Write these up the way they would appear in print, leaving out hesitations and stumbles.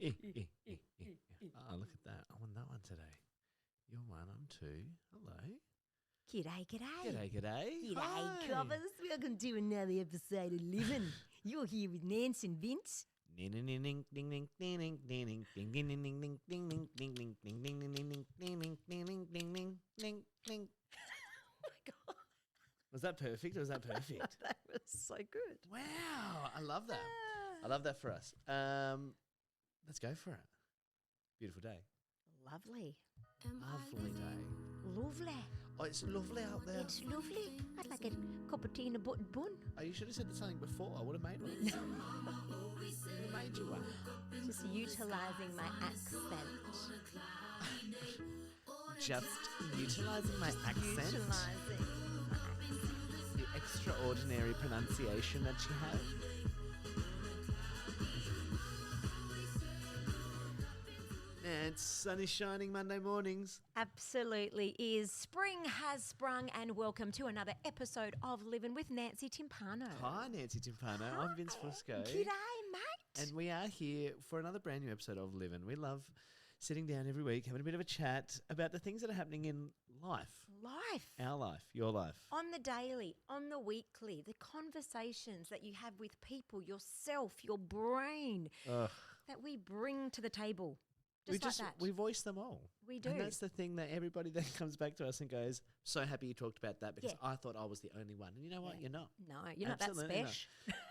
Oh, look at that. I won that one today. You're one, I'm two. Hello. G'day. G'day. G'day, Hi. coppers. Welcome to another episode of Livin. You're here with Nance and Vince. Oh my God. Was that perfect or was that perfect? That was so good. Wow, I love that. I love that for us. Let's go for it. Beautiful day. Lovely. Lovely day. Lovely. Oh, it's lovely out there. It's lovely. I'd like a cup of tea and a buttered bun. Oh, you should have said something before. I would have made one. Who made you one? Just utilising my accent. Just utilising my accent. Utilising my accent. The extraordinary pronunciation that you have. And sun is shining Monday mornings. Absolutely is. Spring has sprung, and welcome to another episode of Livin with Nancy Timpano. Hi, Nancy Timpano. I'm Vince Fusco. G'day, mate. And we are here for another brand new episode of Livin. We love sitting down every week, having a bit of a chat about the things that are happening in life. Life. Our life, your life. On the daily, on the weekly, the conversations that you have with people, yourself, your brain, Ugh. that we bring to the table. Just like that. We voice them all. We do. And that's the thing that everybody then comes back to us and goes, so happy you talked about that because Yeah. I thought I was the only one. And you know what? You're not. No, you're Absolutely not not. that special.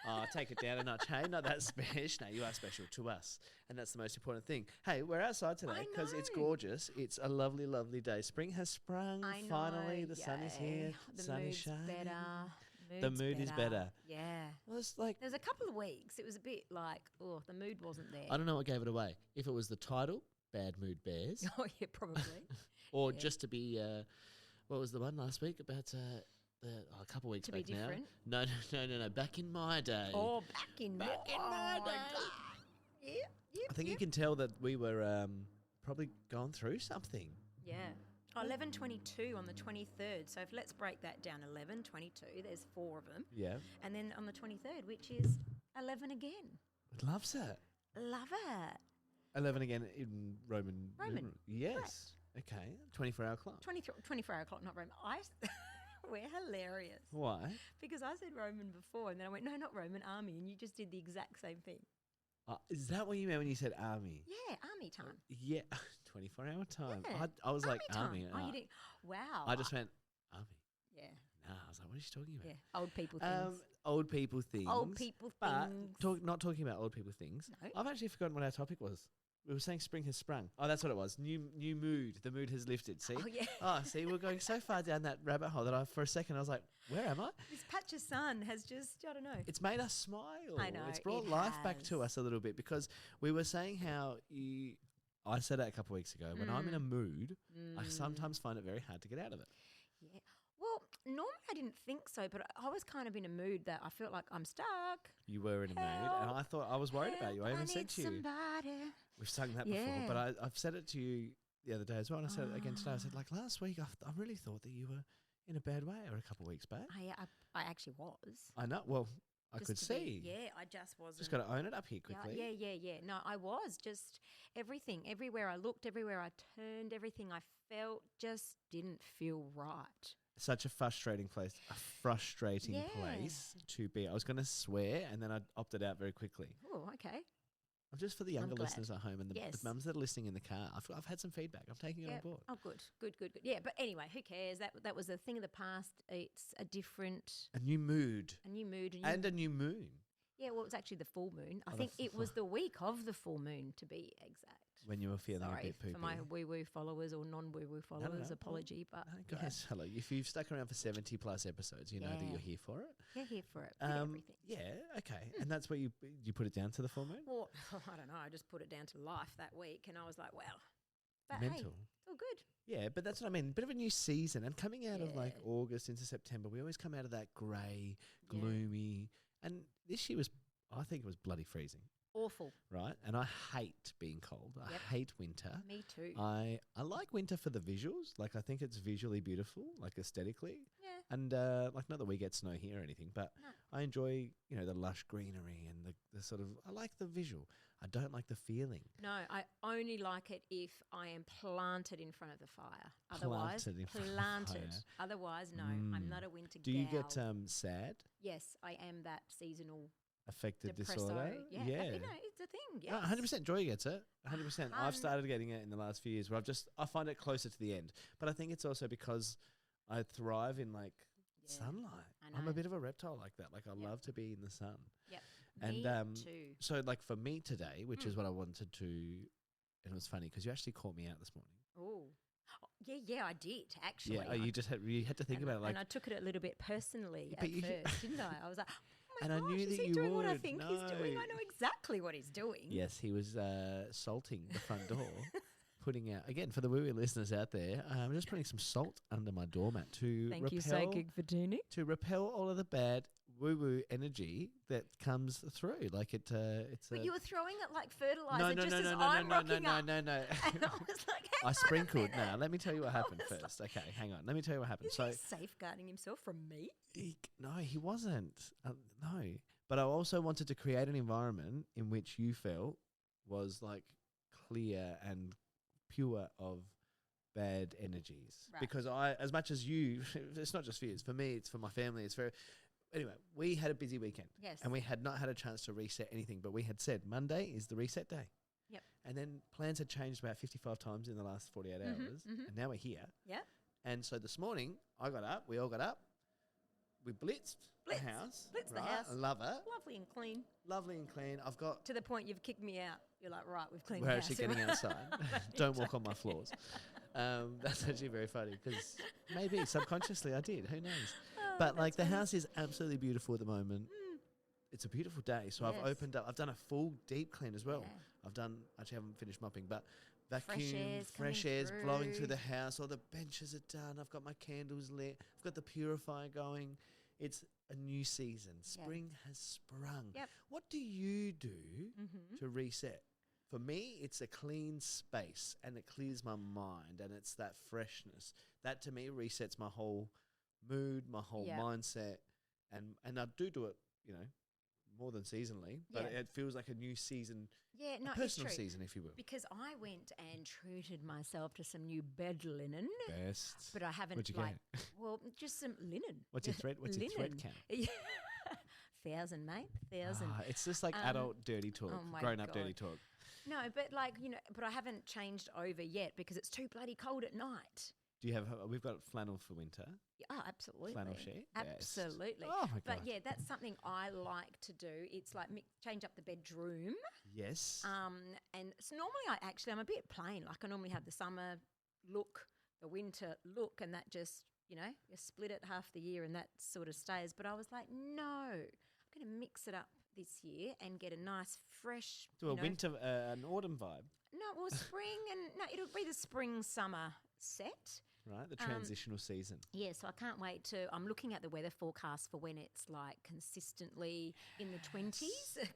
Oh, take it down a notch. Hey, not that special. No, you are special to us. And that's the most important thing. Hey, we're outside today because it's know. gorgeous. It's a lovely, lovely day. Spring has sprung. I know. Finally, the sun is yay. here. The sun mood's is shining. better. The mood is better. Yeah. Well, it's like, There's a couple of weeks. It was a bit like, oh, the mood wasn't there. I don't know what gave it away. If it was the title, Bad Mood Bears, Oh, yeah, probably. or Yeah. just to be, what was the one last week about a couple of weeks To be back now? different? No. Back in my day. Oh, back in my day. Yeah. I think you can tell that we were probably going through something. Yeah. 11:22 on the 23rd. So let's break that down. 11:22. There's 4 of them. Yeah. And then on the 23rd, which is 11 again. Loves it. Love it. 11 again in Roman. Roman, numeral. Yes. Okay. 24-hour clock. 24 o'clock, not Roman. We're hilarious. Why? Because I said Roman before, and then I went, no, not Roman, army. And you just did the exact same thing. Is that what you meant when you said army? Yeah, army time. Yeah. 24-hour time. Yeah. I was like, time. army. Oh, you didn't. Wow. I just went, army. Yeah. Nah, I was like, what is she talking about? Yeah. Old people things. Old people things. Old people But things. not talking about old people things. No. I've actually forgotten what our topic was. We were saying spring has sprung. Oh, that's what it was. New mood. The mood has lifted. See? Oh, yeah. Oh, see, we're going so far down that rabbit hole that for a second I was like, where am I? This patch of sun has just, I don't know. It's made us smile. I know, It's brought it life back to has. us a little bit because we were saying how I said it a couple of weeks ago. When I'm in a mood, I sometimes find it very hard to get out of it. Yeah. Well, normally I didn't think so, but I was kind of in a mood that I felt like I'm stuck. You were in a mood, and I thought I was worried about you. I even said to you, somebody. we've sung that before, but I've said it to you the other day as well, and I said it again today. I said, like last week, I really thought that you were in a bad way, or a couple of weeks back. I actually was. I know. Well, I Just could to see. be- yeah, I just wasn't. Just got to own it up here quickly. Yeah. No, I was just everything. Everywhere I looked, everywhere I turned, everything I felt just didn't feel right. Such a frustrating place. A frustrating Yeah. place to be. I was going to swear, and then I opted out very quickly. Oh, okay. Just for the younger glad. listeners at home and the Yes. mums that are listening in the car. I've had some feedback. I'm taking it on board. Oh, good. Yeah, but anyway, who cares? That was a thing of the past. It's a different, A new mood a new mood, and a new moon. yeah. Well, it was actually the full moon. I Oh, think the it was the week of the full moon, to be exact. When you were feeling a Sorry bit poopy. for my woo-woo followers or non-woo-woo followers. no. Apology, but No, guys, hello. If you've stuck around for 70 plus episodes, you know that Yeah. you're here for it. You're here for it. With everything. Yeah, okay. And that's what you put it down to the full moon? Well, I don't know. I just put it down to life that week, and I was like, "Wow." But hey, Mental. it's all good. Yeah, but that's what I mean. Bit of a new season. And coming out of like Yeah. August into September, we always come out of that grey, Yeah. gloomy. And this year was, I think it was bloody freezing. Awful. right? And I hate being cold. I Yep. hate winter. Me too. I like winter for the visuals. Like, I think it's visually beautiful, like aesthetically. Yeah. And like, not that we get snow here or anything, but No. I enjoy, the lush greenery and the sort of, I like the visual. I don't like the feeling. No, I only like it if I am planted in front of the fire. Otherwise, Planted in front of the fire. Otherwise, no, I'm not a winter Do you get gal. sad, Yes, I am that seasonal affective depresso. disorder? Yeah, it's a thing. Yes. No, 100% Joy gets it. 100%. I've started getting it in the last few years where I find it closer to the end. But I think it's also because I thrive in like sunlight. I I'm know. a bit of a reptile like that. Like, I love to be in the sun. Yep. And Me too. so like for me today, which is what I wanted to, and it was funny because you actually called me out this morning. Oh, yeah, I did actually. Yeah, you had to think about it, like, and I took it a little bit personally But at you- first, didn't I? I was like, oh my And I gosh, knew is that he you doing what I would. think he's doing? I No. know exactly what he's doing. yes, he was salting the front door, putting out again for the woo-woo listeners out there. I'm just putting some salt under my doormat to Thank you, repel Psychic Fatini. to repel all of the bad woo-woo energy that comes through. Like it's But a you were throwing it like fertilizer no, just no, as no, I'm no, rocking up. no. And I was like, hang I on a sprinkled. minute. Now, let me tell you what happened was first. Okay, hang on. Let me tell you what happened. Is So, he safeguarding himself from me? no, he wasn't. No. But I also wanted to create an environment in which you felt was like clear and pure of bad energies. Right. Because as much as you, it's not just for you, it's for me, it's for my family, it's for. Anyway, we had a busy weekend. Yes. And we had not had a chance to reset anything, but we had said Monday is the reset day. Yep. And then plans had changed about 55 times in the last 48 hours. And now we're here. Yep. And so this morning, we all got up, we blitzed the house. Blitzed the right? house. I love it. Lovely and clean. Lovely and clean. I've got, To the point you've kicked me out. You're like, right, we've cleaned we're the actually house. getting outside. Don't walk on my floors. That's actually very funny because maybe subconsciously I did. Who knows? Oh, But like the that's funny. house is absolutely beautiful at the moment. It's a beautiful day. So Yes. I've opened up, I've done a full deep clean as well. Yeah. Actually haven't finished mopping, but vacuum, air's fresh coming air's blowing through through. the house. All the benches are done. I've got my candles lit. I've got the purifier going. It's a new season. Spring has sprung. Yep. What do you do Mm-hmm. to reset? For me, it's a clean space and it clears my mind and it's that freshness. That to me resets my whole mood, my whole Yeah. mindset. And I do it, more than seasonally, but Yeah. it feels like a new season, Yeah, no, a it's personal true. season, if you will. Because I went and treated myself to some new bed linen, Best. but I haven't What'd you like, well, just some linen. What's your thread? What's your thread Linen. count? Yeah. 1,000, mate. 1,000. It's just like adult dirty talk, oh my grown-up dirty God. talk. No, but like, but I haven't changed over yet because it's too bloody cold at night. Do you have? We've got flannel for winter. Yeah, oh, absolutely. Flannel sheet? Yes. Absolutely. Oh my But God. yeah, that's something I like to do. It's like change up the bedroom. Yes. And so normally I'm a bit plain. Like I normally have the summer look, the winter look, and that just, you split it half the year and that sort of stays. But I was like, no, I'm going to mix it up this year and get a nice fresh. Do a winter, an autumn vibe, No, well, spring it'll be the spring summer set. right? The transitional season. Yeah, so I can't wait I'm looking at the weather forecast for when it's like consistently in the 20s,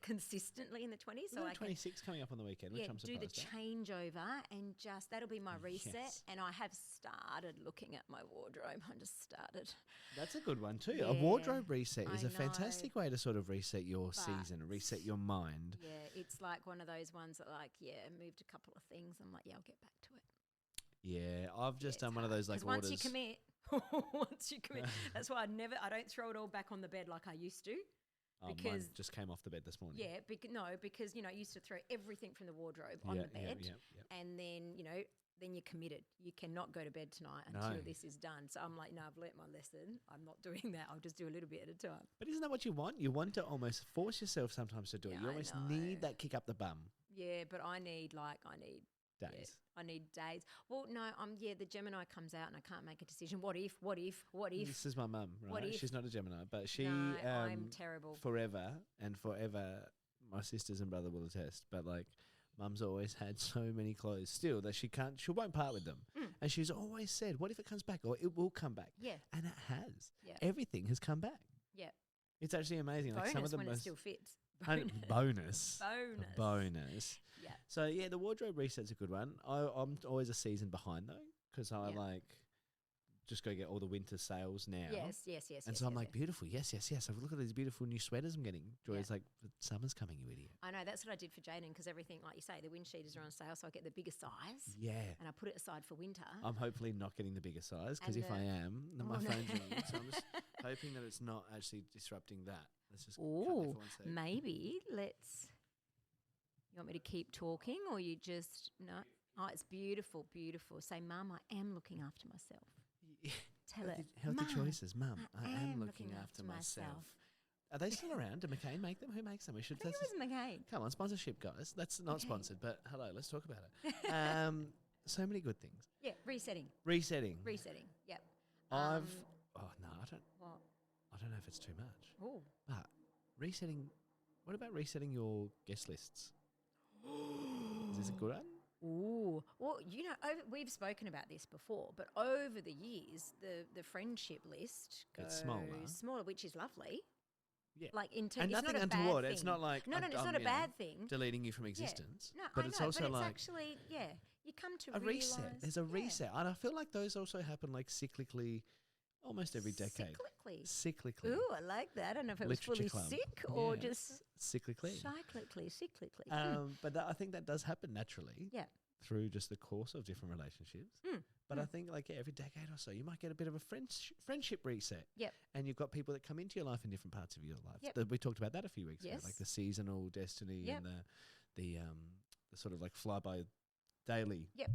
consistently in the 20s. So So I can 26 coming up on the weekend, which I'm do surprised the at. changeover and just that'll be my reset. Yes. And I have started looking at my wardrobe. I just started. That's a good one too. Yeah, A wardrobe reset is I a fantastic way to sort of reset your season, But- reset your mind. Yeah, it's like one of those ones that moved a couple of things. I'm like, yeah, I'll get back to it. Yeah, I've just Yeah, done it's one of hard. those like 'Cause orders. once you commit, that's why I don't throw it all back on the bed like I used to. Mine because- just came off the bed this morning. Yeah, because I used to throw everything from the wardrobe on Yeah, the bed, yeah. and then then you're committed. You cannot go to bed tonight No. until this is done. So I'm like, no, I've learnt my lesson. I'm not doing that. I'll just do a little bit at a time. But isn't that what you want? You want to almost force yourself sometimes to do it. Yeah, You I almost know. need that kick up the bum Yeah, but I need days. yeah, I need days. Well, no, the Gemini comes out and I can't make a decision. What if? This is my mum, right? What if? She's not a Gemini, but she No, I'm terrible. forever and forever. My sisters and brother will attest. But like, mum's always had so many clothes still that she won't part with them. And she's always said, "What if it comes back? Or it will come back." Yeah, And it has. Yeah. Everything has come back. yeah. It's actually amazing. Like some of Bonus the when it most still fits. Bonus. Bonus. A bonus. Yeah. So yeah, the wardrobe reset's a good one. I'm always a season behind though, because I Yeah. like just go get all the winter sales now. Yes. And so I'm like, beautiful. Yes. Look at these beautiful new sweaters I'm getting. Joy's like, the summer's coming, you idiot. I know, that's what I did for Jaden, because everything, like you say, the wind cheaters are on sale, so I get the bigger size. Yeah. And I put it aside for winter. I'm hopefully not getting the bigger size, because And if I am, then my no. phone's ringing. So I'm just hoping that it's not actually disrupting that. Let's just cut there Oh, for 1 sec. maybe let's. You want me to keep talking, or you just no? Oh, it's beautiful, beautiful. Say, Mum, I am looking after myself. Tell it. Healthy Mum, choices, Mum. I am looking after myself. myself. Are they still around? Did McCain make them? Who makes them? We should. I think it was McCain. Come on, sponsorship, guys. That's not Okay. sponsored, but hello, let's talk about it. So many good things. Yeah, resetting. Resetting. Yep. I don't. What? I don't know if it's too much. Oh. But resetting. What about resetting your guest lists? Is this a good one? Ooh, well, we've spoken about this before, but over the years, the friendship list goes It's smaller. which is lovely. Yeah. Like And it's nothing not a untoward. bad It's thing. not like No, I'm it's done, not a you know, bad thing. deleting you from Yeah. existence. No, but I it's know, also but like it's actually you come to a realise reset. There's a reset, and I feel like those also happen like cyclically, almost every decade. Cyclically. Ooh, I like that. I don't know if it was Literature fully club. sick or Yeah. just Cyclically. cyclically. But I think that does happen naturally. Yeah. Through just the course of different relationships. But I think like every decade or so, you might get a bit of a friendship reset. Yep. And you've got people that come into your life in different parts of your life. Yep. We talked about that a few weeks ago, Yes. like the seasonal destiny Yep. and the sort of like fly by daily Yep.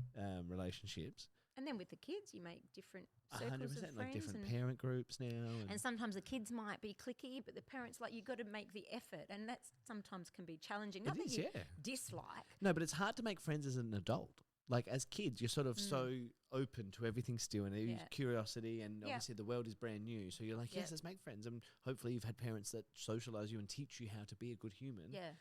relationships. And then with the kids, you make different circles 100%, of like friends different and parent groups now. And sometimes the kids might be clicky, but the parents, like, you got to make the effort, and that sometimes can be challenging. Not It that is, you yeah. dislike. No, but it's hard to make friends as an adult. Like as kids, you're sort of so open to everything still, and Yeah. curiosity, and Yeah. obviously the world is brand new. So you're like, yes, Yeah. let's make friends, and hopefully you've had parents that socialize you and teach you how to be a good human, Yeah,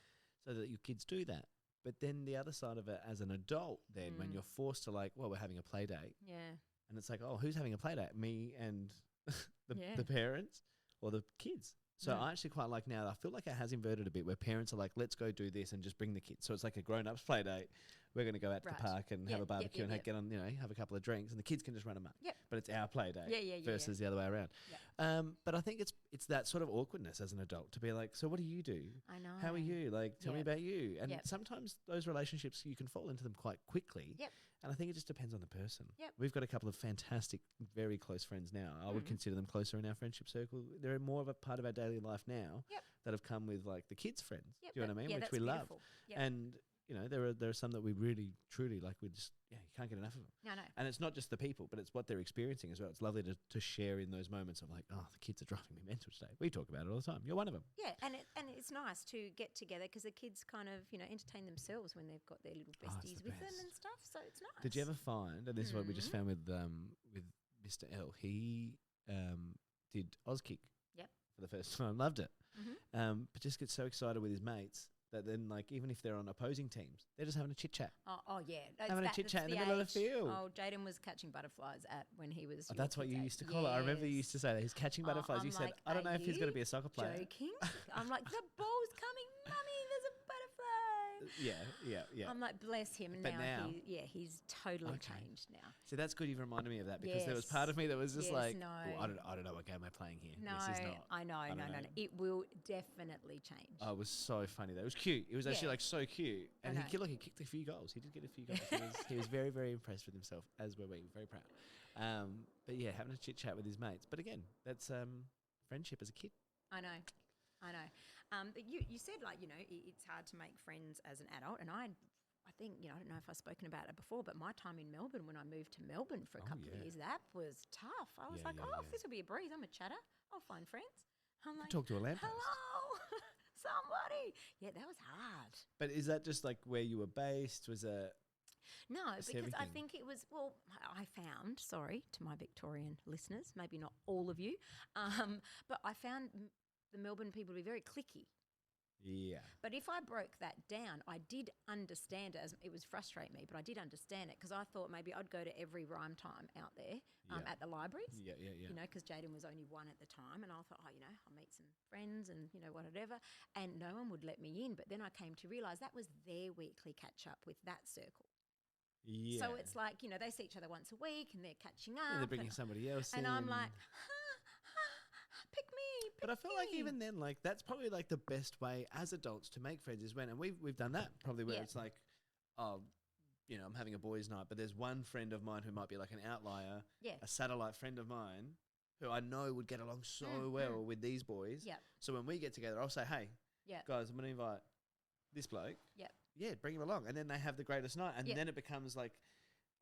so that your kids do that. But then the other side of it, as an adult, then when you're forced to like, well, we're having a play date, yeah, and it's like, oh, who's having a play date? Me and Yeah. the parents or the kids. So Mm. I actually quite like now. I feel like it has inverted a bit where parents are like, let's go do this and just bring the kids. So it's like a grown-ups play date. We're going to go out to Right. the park and have Yep, a barbecue yep, and yep. get on, have a couple of drinks, and the kids can just run amok. Yep. But it's our play date Yeah. versus the other way around. Yep. But I think it's that sort of awkwardness as an adult to be like, so what do you do? I know. How are you? Like, tell me Yep. about you. And Yep. sometimes those relationships, you can fall into them quite quickly. Yep. And I think it just depends on the person. Yep. We've got a couple of fantastic, very close friends now. I would Mhm. consider them closer in our friendship circle. They're more of a part of our daily life now Yep. that have come with like the kids' friends. Yep, Do you know what I mean? yeah, Which that's we love. beautiful. Yep. And there are some that we really truly like. We just you can't get enough of them. No. And it's not just the people, but it's what they're experiencing as well. It's lovely to share in those moments of like, oh, the kids are driving me mental today. We talk about it all the time. You're one of them. Yeah, and it's nice to get together because the kids kind of entertain themselves when they've got their little Oh, it's besties the with them best. and stuff. So it's nice. Did you ever find, and this is what we just Mhm. found with Mr. L, he did Auskick. Yep. For the first time, loved it. Mhm. But just gets so excited with his mates that then, like, even if they're on opposing teams, they're just having a chit chat. Oh yeah, Having a chit-chat in the middle of the field. Oh, Jaden was catching butterflies when he was. Oh, your that's what kid's you age. used to call it. I remember you Yes. used to say that he's catching butterflies. I'm You said, like, I don't know "Are if he's going to you be a soccer player. Joking? I'm like, the ball's coming, mummy. There's a butterfly. Yeah. I'm like, bless him. And But now- he's totally Okay. changed now. So that's good. You've reminded me of that because there was Yes. part of me that was just Yes, like, no. "Oh, I don't know what game we're playing here. No, This is not. I know, don't no. know. It will definitely change. Oh, it was so funny though. It was cute. It was actually Yeah. like so cute. And I know. he kicked a few goals. He did get a few goals. He was very, very impressed with himself, as were we. Very proud. But yeah, having a chit chat with his mates. But again, that's friendship as a kid. I know. But you said like it's hard to make friends as an adult, and I think I don't know if I've spoken about it before, but my time in Melbourne when I moved to Melbourne for a Oh, couple of yeah. years, that was tough. I was Yeah, like, yeah, oh, yeah. this will be a breeze. I'm a chatter. I'll find friends. I'm like, Talk to a lamppost. hello, somebody. Yeah, that was hard. But is that just like where you were based? Was it? No, It's because I everything. think it was, I found, sorry to my Victorian listeners, maybe not all of you, but I found the Melbourne people to be very cliquey. Yeah. But if I broke that down, I did understand it. It was frustrating me, but I did understand it because I thought maybe I'd go to every rhyme time out there Yeah. at the libraries. Yeah. You know, because Jaden was only 1 at the time, and I thought, oh, you know, I'll meet some friends and, you know, whatever. And no one would let me in. But then I came to realise that was their weekly catch up with that circle. Yeah. So it's like, you know, they see each other once a week and they're catching up. And they're bringing somebody else in. and I'm like, pick me. But I feel like me. even then, like that's probably like the best way as adults to make friends is when, and we've done that probably where Yeah. it's like, oh, you know, I'm having a boys' night, but there's one friend of mine who might be like an outlier, Yeah. a satellite friend of mine who I know would get along so well with these boys. Yep. So when we get together, I'll say, hey, Yep. guys, I'm going to invite this bloke. Yep. Yeah, bring him along. And then they have the greatest night. And Yep. then it becomes like,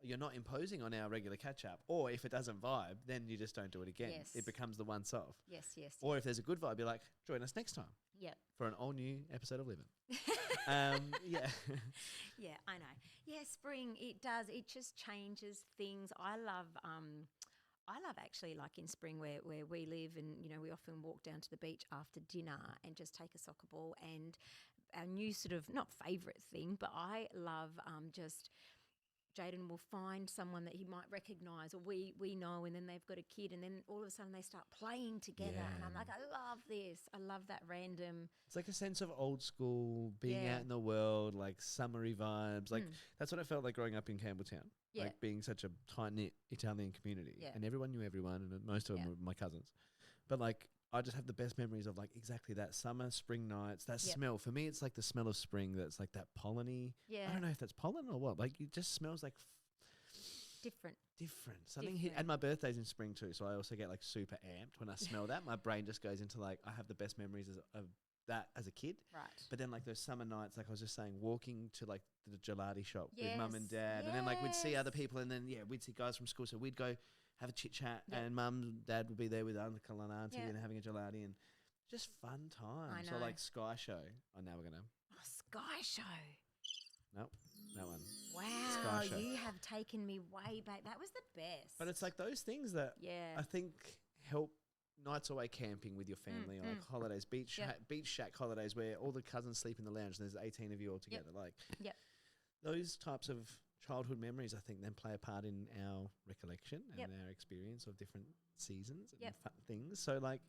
you're not imposing on our regular catch up. Or if it doesn't vibe, then you just don't do it again. Yes. It becomes the once off. Yes, yes. Or if there's a good vibe, you're like, join us next time Yep. for an all new episode of Livin. Yeah. Yeah, I know. Yeah, spring, it does. It just changes things. I love actually like in spring where we live and, you know, we often walk down to the beach after dinner and just take a soccer ball and our new sort of, not favourite thing, but I love just Jaden will find someone that he might recognise or we know, and then they've got a kid and then all of a sudden they start playing together and I'm like, I love this. I love that random. It's like a sense of old school, being Yeah. out in the world, like summery vibes. Like that's what I felt like growing up in Campbelltown. Yeah. Like being such a tight-knit Italian community. Yeah. And everyone knew everyone and most of them Yeah. were my cousins. But like I just have the best memories of like exactly that summer, spring nights, that Yep. smell. For me, it's like the smell of spring that's like that pollen-y. Yeah. I don't know if that's pollen or what. Like it just smells like Different. different. Something hit, and my birthday's in spring too, so I also get like super amped when I smell that. My brain just goes into like I have the best memories of that as a kid. Right. But then like those summer nights, like I was just saying, walking to like the gelati shop with mum and Yes, dad, and then like we'd see other yes. people, and then we'd see guys from school, so we'd go have a chit chat, Yep. and mum and dad would be there with uncle and auntie Yep. and having a gelati, and just fun times. So know. like Sky Show. Oh, now we're gonna Oh, Sky Show. nope, that one. Wow, Show. you have taken me way back. That was the best. But it's like those things that yeah. I think help nights away camping with your family, or like holidays, beach Yep. beach shack holidays where all the cousins sleep in the lounge and there's 18 of you all together. Like Yep. those types of childhood memories, I think, then play a part in our recollection and Yep. our experience of different seasons and Yep. fun things. So like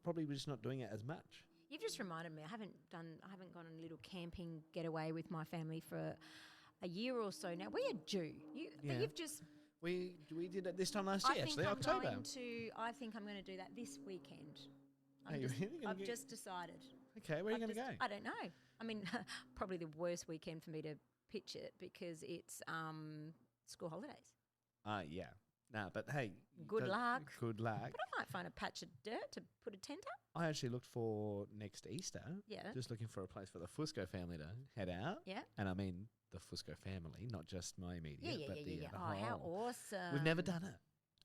probably we're just not doing it as much. You've just reminded me. I haven't gone on a little camping getaway with my family for a year or so now. We are due. But Yeah. you've just. We did it this time last year, actually, October. I think I'm going to do that this weekend. Are you really gonna I've get- just decided. Okay, where are you going to go? I don't know. I mean, probably the worst weekend for me to pitch it because it's school holidays. Yeah. Nah, but hey. Good luck. Good luck. But I might find a patch of dirt to put a tent up. I actually looked for next Easter. Yeah. Just looking for a place for the Fusco family to head out. Yeah. And I mean the Fusco family, not just my immediate, but the Oh, whole. how awesome. We've never done it.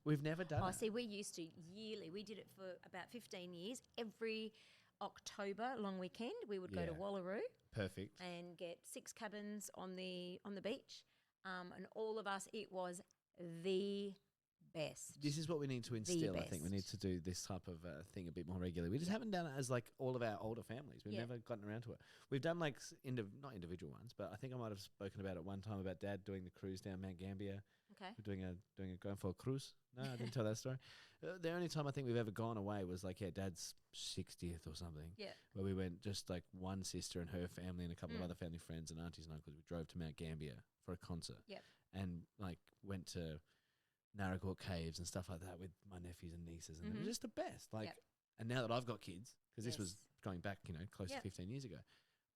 We've never done Oh, it. see, we used to yearly. We did it for about 15 years. Every October long weekend, we would go to Yeah. Wallaroo Perfect. and get 6 cabins on the beach. And all of us, it was the best. This is what we need to instill, I think. We need best. to do this type of thing a bit more regularly. We just haven't done it as like all of our older families. We've Yeah. never gotten around to it. We've done like not individual ones, but I think I might have spoken about it one time about Dad doing the cruise down Mount Gambier. Okay. We're going for a cruise. No, I didn't tell that story. The only time I think we've ever gone away was like Dad's 60th or something. Yeah. Where we went just like one sister and her family and a couple of other family friends and aunties and uncles. We drove to Mount Gambier for a concert. Yep. And like went to Narragansett Caves and stuff like that with my nephews and nieces, and it was just the best. Like, Yep. and now that I've got kids, because this was Yes. going back, close to Yep. 15 years ago,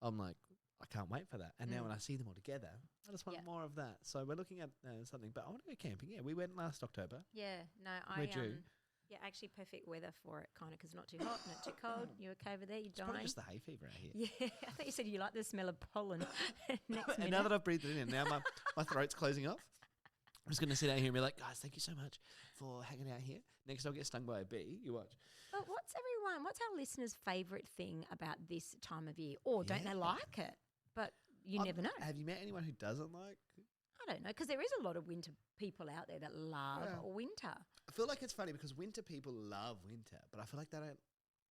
I'm like, I can't wait for that. And now when I see them all together, I just want Yep. more of that. So we're looking at something, but I want to go camping. Yeah, we went last October. Yeah. No, We're due. Yeah, actually perfect weather for it, kind of, because not too hot, not too cold. You okay over there? You It's probably dying? just the hay fever out here. Yeah, I thought you said you like the smell of pollen. Next And minute. now that I've breathed it in, now my throat's closing off. I'm just going to sit out here and be like, guys, thank you so much for hanging out here. Next, I'll get stung by a bee. You watch. But what's our listeners' favourite thing about this time of year? Or don't they Yeah. like it? But you never know. Have you met anyone who doesn't like? I don't know, because there is a lot of winter people out there that love Yeah. winter. I feel like it's funny because winter people love winter, but I feel like they don't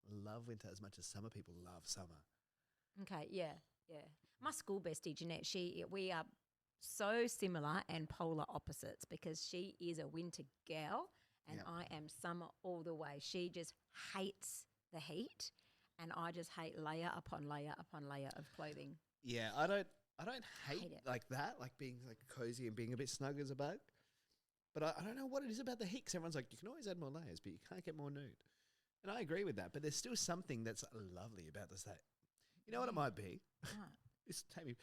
love winter as much as summer people love summer. Okay, yeah. My school bestie, Jeanette, we are so similar and polar opposites because she is a winter gal and Yep. I am summer all the way. She just hates the heat and I just hate layer upon layer upon layer of clothing. Yeah, I don't hate Hate it. like that, like being like cozy and being a bit snug as a bug. But I don't know what it is about the heat. 'Cause everyone's like, you can always add more layers, but you can't get more nude. And I agree with that. But there's still something that's lovely about the state. You know what it might be? Right.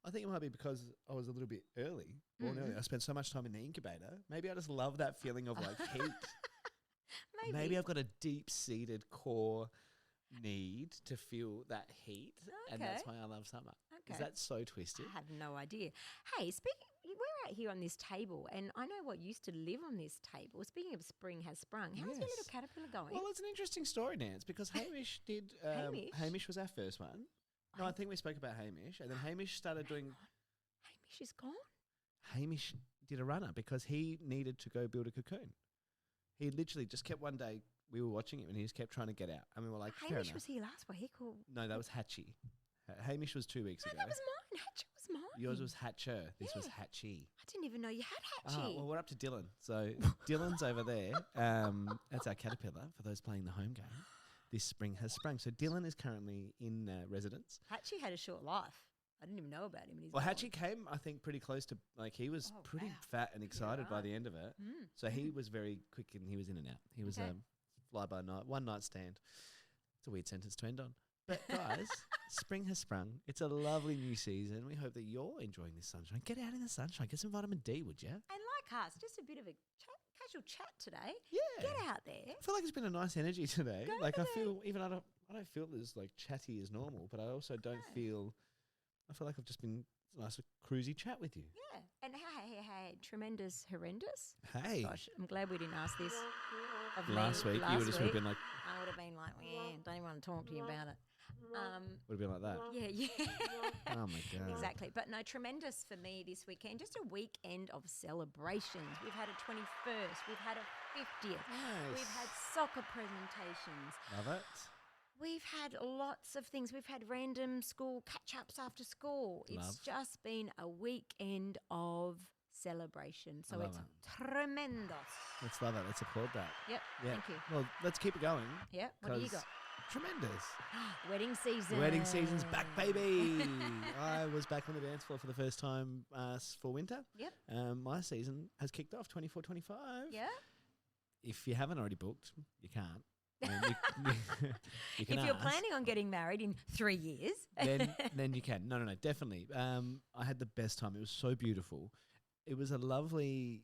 I think it might be because I was a little bit born early. I spent so much time in the incubator. Maybe I just love that feeling of like heat. Maybe I've got a deep-seated core need to feel that heat, and that's why I love summer. Okay. Is that so twisted? I have no idea. Hey, we're out here on this table, and I know what used to live on this table. Speaking of spring has sprung. How's your little Yes. caterpillar going? Well, it's an interesting story, Nance, because Hamish did. Hamish was our first one. No, I think we spoke about Hamish, and then Hamish started doing. Hamish is gone. Hamish did a runner because he needed to go build a cocoon. He literally just kept one day. We were watching it, and he just kept trying to get out, and we were like, "Fair Hamish enough." was here last week. Or No, that was Hatchie. Hamish was 2 weeks no, ago. that was mine. Hatcher was mine. Yours was Hatcher. This was Yeah. Hatchie. I didn't even know you had Hatchie. Well, we're up to Dylan. So Dylan's over there. That's our caterpillar for those playing the home game. This spring has sprung. So Dylan is currently in residence. Hatchie had a short life. I didn't even know about him. And he's Well, gone. Hatchie came, I think, pretty close to, like, he was Oh, pretty wow. fat and excited by right. the end of it. Mm. So he was very quick and he was in and out. He was Okay. fly by night, one night stand. It's a weird sentence to end on. But guys, spring has sprung. It's a lovely new season. We hope that you're enjoying this sunshine. Get out in the sunshine. Get some vitamin D, would you? And like us, just a bit of a casual chat today. Yeah. Get out there. I feel like it's been a nice energy today. Go Like I today. feel even I don't feel as like chatty as normal, but I also don't No. feel. I feel like I've just been it's a nice cruisy chat with you. Yeah. And hey, tremendous, horrendous. Hey, Gosh, I'm glad we didn't ask this of me last week you would have been like I would have been like, don't even want to talk to you about it. would have been like that. Yeah. Oh my god. Exactly. But no, tremendous for me this weekend. Just a weekend of celebrations. We've had a 21st. We've had a 50th. Nice. We've had soccer presentations. Love it. We've had lots of things. We've had random school catch-ups after school. It's Love. just been a weekend of celebration. So Love it's it. tremendous. Let's love it. Let's applaud that. Yep. Yeah. Thank you. Well, let's keep it going. Yeah. What do you 'cause got? Tremendous. Wedding season. Wedding season's back, baby. I was back on the dance floor for the first time for winter. Yep. My season has kicked off 24-25. Yeah. If you haven't already booked, you can't. You can If you're ask. planning on getting married in 3 years, then you can. No, definitely. I had the best time. It was so beautiful. It was a lovely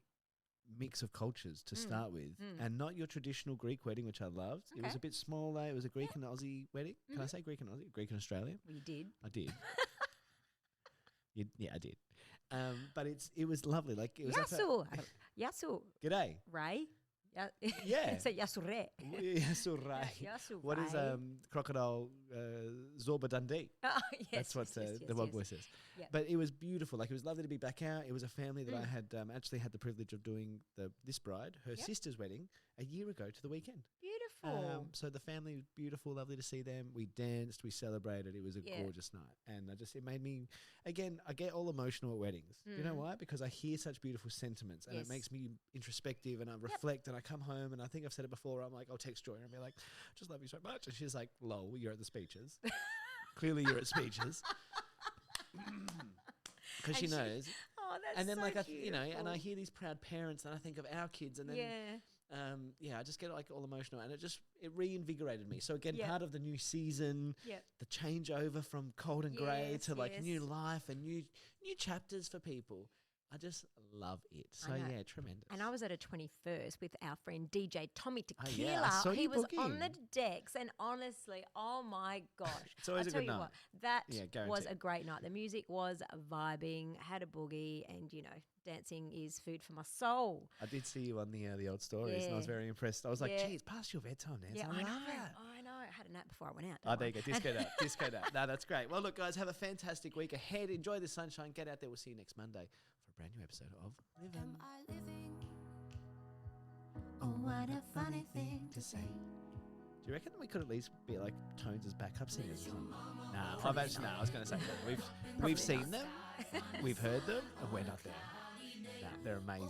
mix of cultures to start with, and not your traditional Greek wedding, which I loved. It was Okay. a bit smaller. It was a Greek and Aussie wedding. Can I say Greek and Aussie? Greek and Australian? well, you did. I did. Yeah, I did. But it was lovely. Like it was. Yasu. Yasu. G'day. Ray. Yeah. Say Yasure. Yasu Rai. Yasu What is Rai. crocodile Zorba Dundee? Oh, yes, That's what the Wog Boy says. Yep. But it was beautiful. Like it was lovely to be back out. It was a family that I Mm. had actually had the privilege of doing this bride, her Yep. sister's wedding, a year ago to the weekend. Beautiful. So the family, beautiful, lovely to see them. We danced, we celebrated. It was a Yeah. gorgeous night, and it made me. Again, I get all emotional at weddings. You know why? Because I hear such beautiful sentiments, and Yes. it makes me introspective, and I reflect, and I come home, and I think I've said it before. I'm like, I'll text Joy and be like, "Just love you so much," and she's like, "Lol, you're at the speeches." Clearly, you're at speeches. Because she And she- knows. Oh, that's And then, so like, and I beautiful. hear these proud parents, and I think of our kids, and then, I just get like all emotional, and it reinvigorated me. So again, Yep. part of the new season, Yep. the changeover from cold and grey Yes, to like new yes. life and new chapters for people. I just love it. So know. yeah, tremendous. And I was at a 21st with our friend DJ Tommy Oh, Tequila. yeah, I saw He you was on the booking. decks, and honestly, oh my gosh. It's always I a tell good you night. what, that Yeah, was guaranteed. a great night. The music was vibing, had a boogie, and dancing is food for my soul. I did see you on the old stories, and I was Yeah. very impressed. I was like, Yeah. "Gee, it's past your bedtime, Nancy. Yeah, I I love know. that." I know. I had a nap before I went out. Oh, don't there I? you go. Disco that. Disco that. No, that's great. Well, look, guys, have a fantastic week ahead. Enjoy the sunshine. Get out there. We'll see you next Monday for a brand new episode of Livin. Am I living? Oh, what a funny thing to say. Do you reckon we could at least be like Tones' backup singers or something? Nah, Probably I was going to say that. We've Probably seen not. them, we've heard them, and we're not there. Nah, they're amazing.